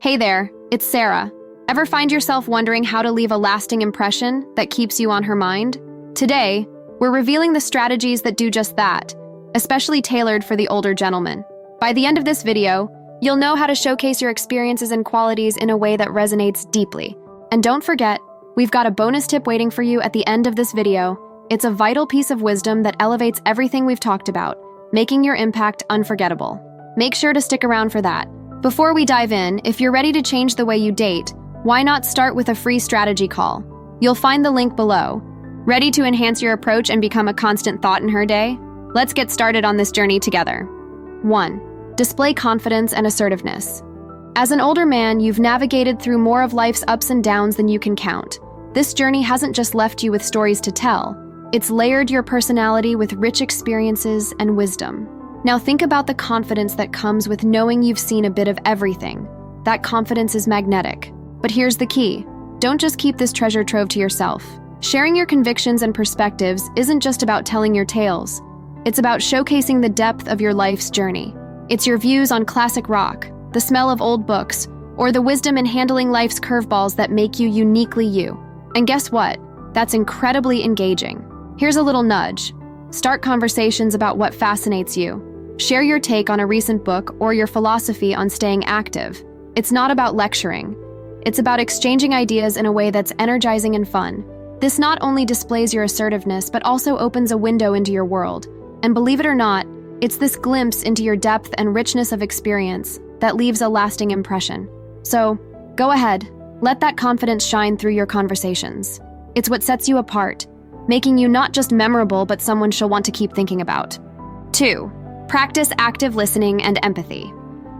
Hey there, it's Sarah. Ever find yourself wondering how to leave a lasting impression that keeps you on her mind? Today, we're revealing the strategies that do just that, especially tailored for the older gentleman. By the end of this video, you'll know how to showcase your experiences and qualities in a way that resonates deeply. And don't forget, we've got a bonus tip waiting for you at the end of this video. It's a vital piece of wisdom that elevates everything we've talked about, making your impact unforgettable. Make sure to stick around for that. Before we dive in, if you're ready to change the way you date, why not start with a free strategy call? You'll find the link below. Ready to enhance your approach and become a constant thought in her day? Let's get started on this journey together. 1. Display confidence and assertiveness. As an older man, you've navigated through more of life's ups and downs than you can count. This journey hasn't just left you with stories to tell. It's layered your personality with rich experiences and wisdom. Now think about the confidence that comes with knowing you've seen a bit of everything. That confidence is magnetic. But here's the key. Don't just keep this treasure trove to yourself. Sharing your convictions and perspectives isn't just about telling your tales. It's about showcasing the depth of your life's journey. It's your views on classic rock, the smell of old books, or the wisdom in handling life's curveballs that make you uniquely you. And guess what? That's incredibly engaging. Here's a little nudge. Start conversations about what fascinates you. Share your take on a recent book or your philosophy on staying active. It's not about lecturing. It's about exchanging ideas in a way that's energizing and fun. This not only displays your assertiveness, but also opens a window into your world. And believe it or not, it's this glimpse into your depth and richness of experience that leaves a lasting impression. So, go ahead, let that confidence shine through your conversations. It's what sets you apart, making you not just memorable, but someone she'll want to keep thinking about. 2. Practice active listening and empathy.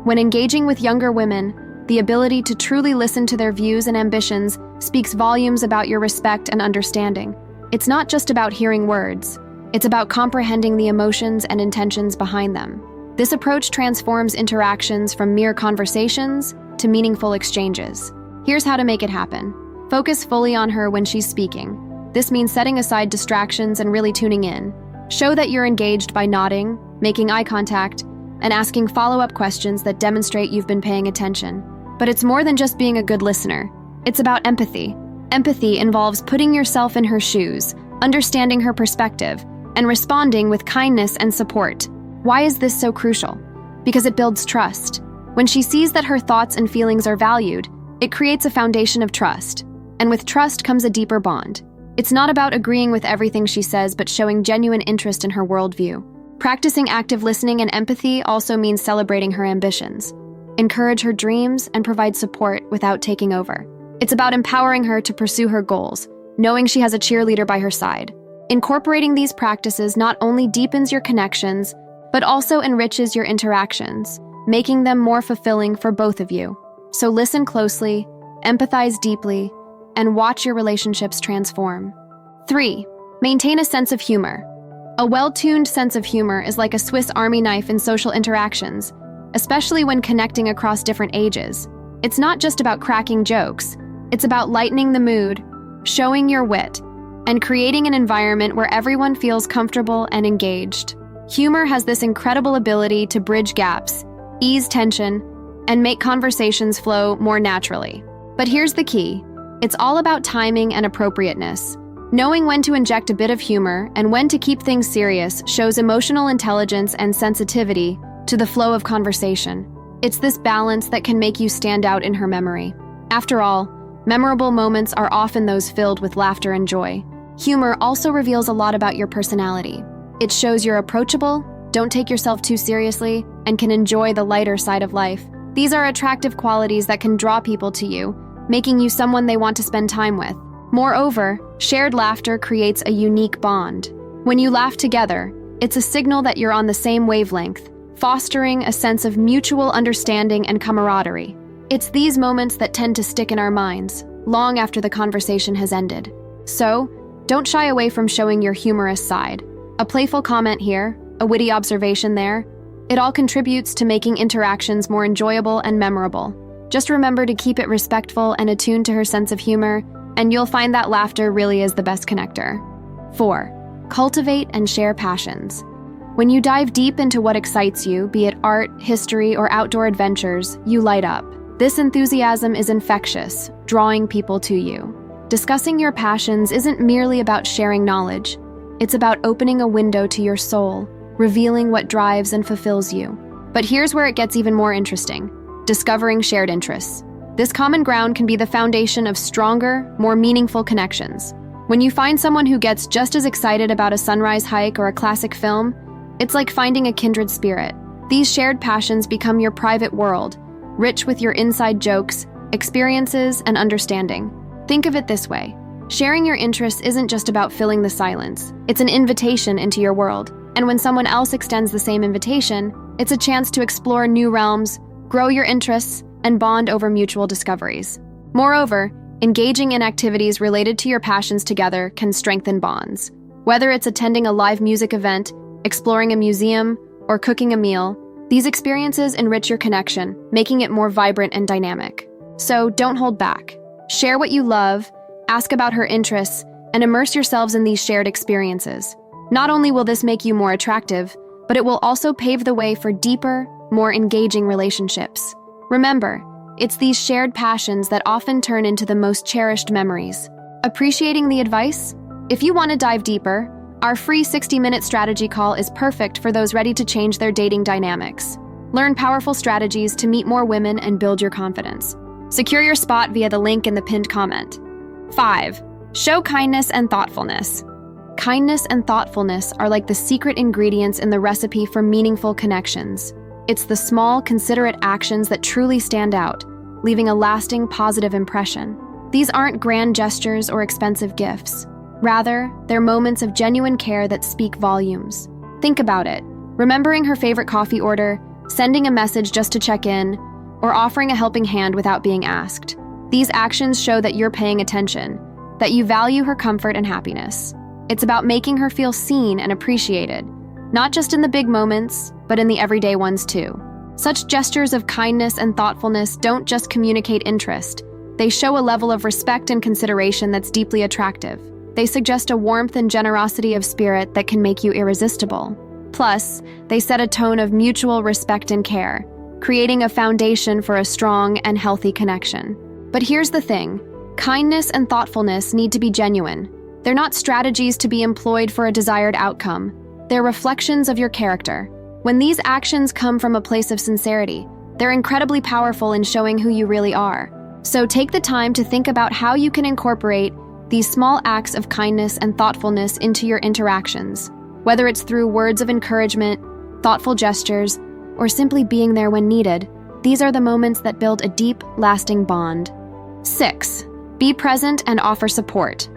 When engaging with younger women, the ability to truly listen to their views and ambitions speaks volumes about your respect and understanding. It's not just about hearing words. It's about comprehending the emotions and intentions behind them. This approach transforms interactions from mere conversations to meaningful exchanges. Here's how to make it happen. Focus fully on her when she's speaking. This means setting aside distractions and really tuning in. Show that you're engaged by nodding, making eye contact, and asking follow-up questions that demonstrate you've been paying attention. But it's more than just being a good listener. It's about empathy. Empathy involves putting yourself in her shoes, understanding her perspective, and responding with kindness and support. Why is this so crucial? Because it builds trust. When she sees that her thoughts and feelings are valued, it creates a foundation of trust. And with trust comes a deeper bond. It's not about agreeing with everything she says, but showing genuine interest in her worldview. Practicing active listening and empathy also means celebrating her ambitions. Encourage her dreams and provide support without taking over. It's about empowering her to pursue her goals, knowing she has a cheerleader by her side. Incorporating these practices not only deepens your connections, but also enriches your interactions, making them more fulfilling for both of you. So listen closely, empathize deeply, and watch your relationships transform. 3. Maintain a sense of humor. A well-tuned sense of humor is like a Swiss Army knife in social interactions, especially when connecting across different ages. It's not just about cracking jokes. It's about lightening the mood, showing your wit, and creating an environment where everyone feels comfortable and engaged. Humor has this incredible ability to bridge gaps, ease tension, and make conversations flow more naturally. But here's the key. It's all about timing and appropriateness. Knowing when to inject a bit of humor and when to keep things serious shows emotional intelligence and sensitivity to the flow of conversation. It's this balance that can make you stand out in her memory. After all, memorable moments are often those filled with laughter and joy. Humor also reveals a lot about your personality. It shows you're approachable, don't take yourself too seriously, and can enjoy the lighter side of life. These are attractive qualities that can draw people to you, making you someone they want to spend time with. Moreover, shared laughter creates a unique bond. When you laugh together, it's a signal that you're on the same wavelength, fostering a sense of mutual understanding and camaraderie. It's these moments that tend to stick in our minds, long after the conversation has ended. So, don't shy away from showing your humorous side. A playful comment here, a witty observation there, it all contributes to making interactions more enjoyable and memorable. Just remember to keep it respectful and attuned to her sense of humor, and you'll find that laughter really is the best connector. 4. Cultivate and share passions. When you dive deep into what excites you, be it art, history, or outdoor adventures, you light up. This enthusiasm is infectious, drawing people to you. Discussing your passions isn't merely about sharing knowledge. It's about opening a window to your soul, revealing what drives and fulfills you. But here's where it gets even more interesting: discovering shared interests. This common ground can be the foundation of stronger, more meaningful connections. When you find someone who gets just as excited about a sunrise hike or a classic film, it's like finding a kindred spirit. These shared passions become your private world, rich with your inside jokes, experiences, and understanding. Think of it this way: sharing your interests isn't just about filling the silence. It's an invitation into your world. And when someone else extends the same invitation, it's a chance to explore new realms, grow your interests, and bond over mutual discoveries. Moreover, engaging in activities related to your passions together can strengthen bonds. Whether it's attending a live music event, exploring a museum, or cooking a meal, these experiences enrich your connection, making it more vibrant and dynamic. So don't hold back. Share what you love, ask about her interests, and immerse yourselves in these shared experiences. Not only will this make you more attractive, but it will also pave the way for deeper, more engaging relationships. Remember, it's these shared passions that often turn into the most cherished memories. Appreciating the advice? If you want to dive deeper, our free 60-minute strategy call is perfect for those ready to change their dating dynamics. Learn powerful strategies to meet more women and build your confidence. Secure your spot via the link in the pinned comment. 5. Show kindness and thoughtfulness. Kindness and thoughtfulness are like the secret ingredients in the recipe for meaningful connections. It's the small, considerate actions that truly stand out, leaving a lasting, positive impression. These aren't grand gestures or expensive gifts. Rather, they're moments of genuine care that speak volumes. Think about it: remembering her favorite coffee order, sending a message just to check in, or offering a helping hand without being asked. These actions show that you're paying attention, that you value her comfort and happiness. It's about making her feel seen and appreciated, not just in the big moments, but in the everyday ones too. Such gestures of kindness and thoughtfulness don't just communicate interest. They show a level of respect and consideration that's deeply attractive. They suggest a warmth and generosity of spirit that can make you irresistible. Plus, they set a tone of mutual respect and care, creating a foundation for a strong and healthy connection. But here's the thing: kindness and thoughtfulness need to be genuine. They're not strategies to be employed for a desired outcome. They're reflections of your character. When these actions come from a place of sincerity, they're incredibly powerful in showing who you really are. So take the time to think about how you can incorporate these small acts of kindness and thoughtfulness into your interactions. Whether it's through words of encouragement, thoughtful gestures, or simply being there when needed, these are the moments that build a deep, lasting bond. 6. Be present and offer support.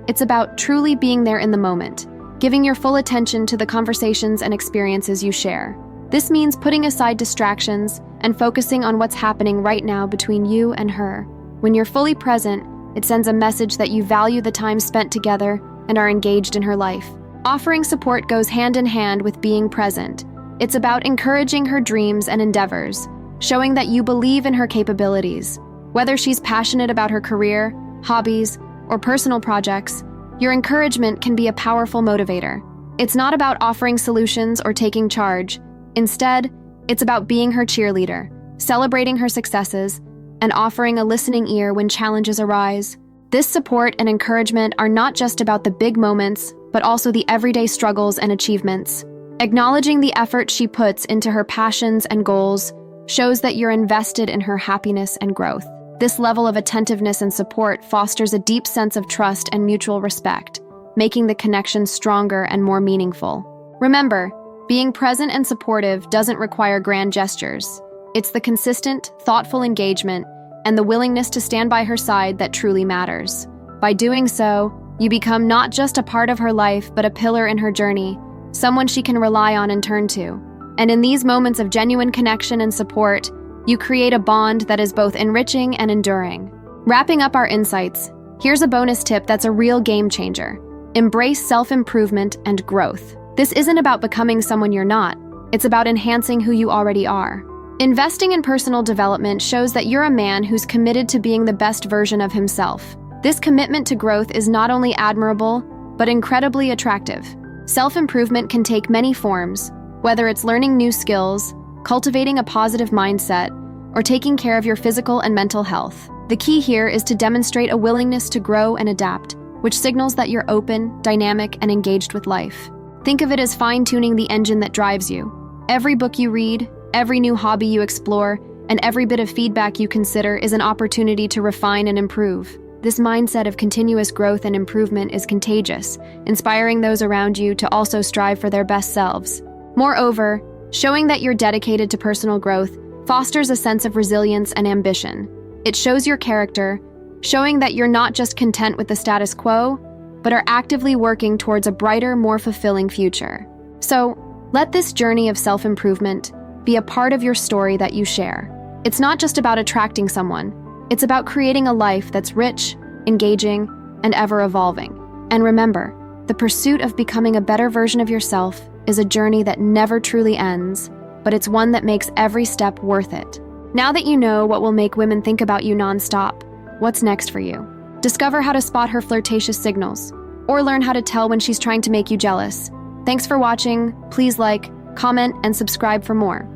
It's about truly being there in the moment, giving your full attention to the conversations and experiences you share. This means putting aside distractions and focusing on what's happening right now between you and her. When you're fully present, it sends a message that you value the time spent together and are engaged in her life. Offering support goes hand in hand with being present. It's about encouraging her dreams and endeavors, showing that you believe in her capabilities. Whether she's passionate about her career, hobbies, or personal projects, your encouragement can be a powerful motivator. It's not about offering solutions or taking charge. Instead, it's about being her cheerleader, celebrating her successes, and offering a listening ear when challenges arise. This support and encouragement are not just about the big moments, but also the everyday struggles and achievements. Acknowledging the effort she puts into her passions and goals shows that you're invested in her happiness and growth. This level of attentiveness and support fosters a deep sense of trust and mutual respect, making the connection stronger and more meaningful. Remember, being present and supportive doesn't require grand gestures. It's the consistent, thoughtful engagement and the willingness to stand by her side that truly matters. By doing so, you become not just a part of her life, but a pillar in her journey, someone she can rely on and turn to. And in these moments of genuine connection and support, you create a bond that is both enriching and enduring. Wrapping up our insights, here's a bonus tip that's a real game changer. Embrace self-improvement and growth. This isn't about becoming someone you're not. It's about enhancing who you already are. Investing in personal development shows that you're a man who's committed to being the best version of himself. This commitment to growth is not only admirable, but incredibly attractive. Self-improvement can take many forms, whether it's learning new skills, cultivating a positive mindset, or taking care of your physical and mental health. The key here is to demonstrate a willingness to grow and adapt, which signals that you're open, dynamic, and engaged with life. Think of it as fine-tuning the engine that drives you. Every book you read, every new hobby you explore, and every bit of feedback you consider is an opportunity to refine and improve. This mindset of continuous growth and improvement is contagious, inspiring those around you to also strive for their best selves. Moreover, showing that you're dedicated to personal growth fosters a sense of resilience and ambition. It shows your character, showing that you're not just content with the status quo, but are actively working towards a brighter, more fulfilling future. So, let this journey of self-improvement be a part of your story that you share. It's not just about attracting someone, it's about creating a life that's rich, engaging, and ever-evolving. And remember, the pursuit of becoming a better version of yourself is a journey that never truly ends, but it's one that makes every step worth it. Now that you know what will make women think about you nonstop, what's next for you? Discover how to spot her flirtatious signals, or learn how to tell when she's trying to make you jealous. Thanks for watching. Please like, comment, and subscribe for more.